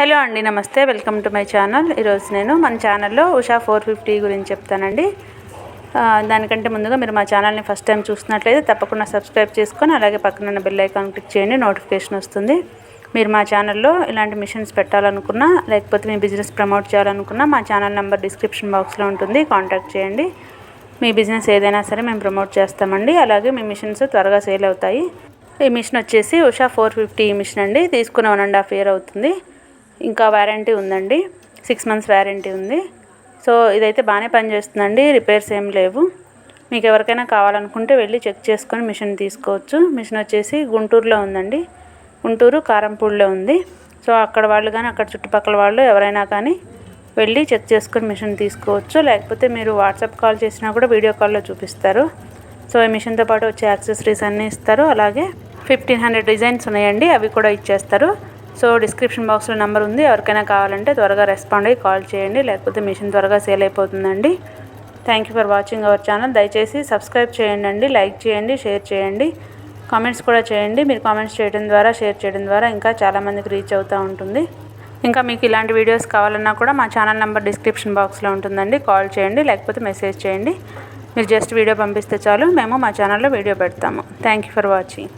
Hello అండి, నమస్తే. Welcome to my channel. ఈరోజు నేను మన ఛానల్లో ఉషా 450 గురించి చెప్తానండి. దానికంటే ముందుగా మీరు మా ఛానల్ని ఫస్ట్ టైం చూస్తున్నట్లయితే తప్పకుండా సబ్స్క్రైబ్ చేసుకొని అలాగే పక్కన ఉన్న బెల్ ఐకాన్ క్లిక్ చేయండి, నోటిఫికేషన్ వస్తుంది. మీరు మా ఛానల్లో ఇలాంటి మిషన్స్ పెట్టాలనుకున్నా లేకపోతే మీ బిజినెస్ ప్రమోట్ చేయాలనుకున్నా మా ఛానల్ నెంబర్ డిస్క్రిప్షన్ బాక్స్లో ఉంటుంది, కాంటాక్ట్ చేయండి. మీ బిజినెస్ ఏదైనా సరే మేము ప్రమోట్ చేస్తామండి. అలాగే మీ మిషన్స్ త్వరగా సేల్ అవుతాయి. ఈ మిషన్ వచ్చేసి ఉషా 450 మిషన్ అండి. తీసుకున్న 1.5 year అవుతుంది. ఇంకా వారంటీ ఉందండి, 6 months వారంటీ ఉంది. సో ఇదైతే బాగానే పనిచేస్తుందండి, రిపేర్స్ ఏం లేవు. మీకు ఎవరికైనా కావాలనుకుంటే వెళ్ళి చెక్ చేసుకొని మిషన్ తీసుకోవచ్చు. మిషన్ వచ్చేసి గుంటూరులో ఉందండి, గుంటూరు కారంపూడిలో ఉంది. సో అక్కడ వాళ్ళు కానీ అక్కడ చుట్టుపక్కల వాళ్ళు ఎవరైనా కానీ వెళ్ళి చెక్ చేసుకొని మిషన్ తీసుకోవచ్చు. లేకపోతే మీరు వాట్సాప్ కాల్ చేసినా కూడా వీడియో కాల్లో చూపిస్తారు. సో ఈ మిషన్తో పాటు వచ్చే యాక్సెసరీస్ అన్నీ ఇస్తారు. అలాగే 1500 డిజైన్స్ ఉన్నాయండి, అవి కూడా ఇచ్చేస్తారు. సో డిస్క్రిప్షన్ బాక్స్లో నెంబర్ ఉంది, ఎవరికైనా కావాలంటే త్వరగా రెస్పాండ్ అయ్యి కాల్ చేయండి, లేకపోతే మిషన్ త్వరగా సేల్ అయిపోతుందండి. Thank you for watching our channel. దయచేసి సబ్స్క్రైబ్ చేయండి, లైక్ చేయండి, షేర్ చేయండి, కామెంట్స్ కూడా చేయండి. మీరు కామెంట్స్ చేయడం ద్వారా, షేర్ చేయడం ద్వారా ఇంకా చాలామందికి రీచ్ అవుతూ ఉంటుంది. ఇంకా మీకు ఇలాంటి వీడియోస్ కావాలన్నా కూడా మా ఛానల్ నెంబర్ డిస్క్రిప్షన్ బాక్స్లో ఉంటుందండి, కాల్ చేయండి లేకపోతే మెసేజ్ చేయండి. మీరు జస్ట్ వీడియో పంపిస్తే చాలు, మేము మా ఛానల్లో వీడియో పెడతాము. Thank you for watching.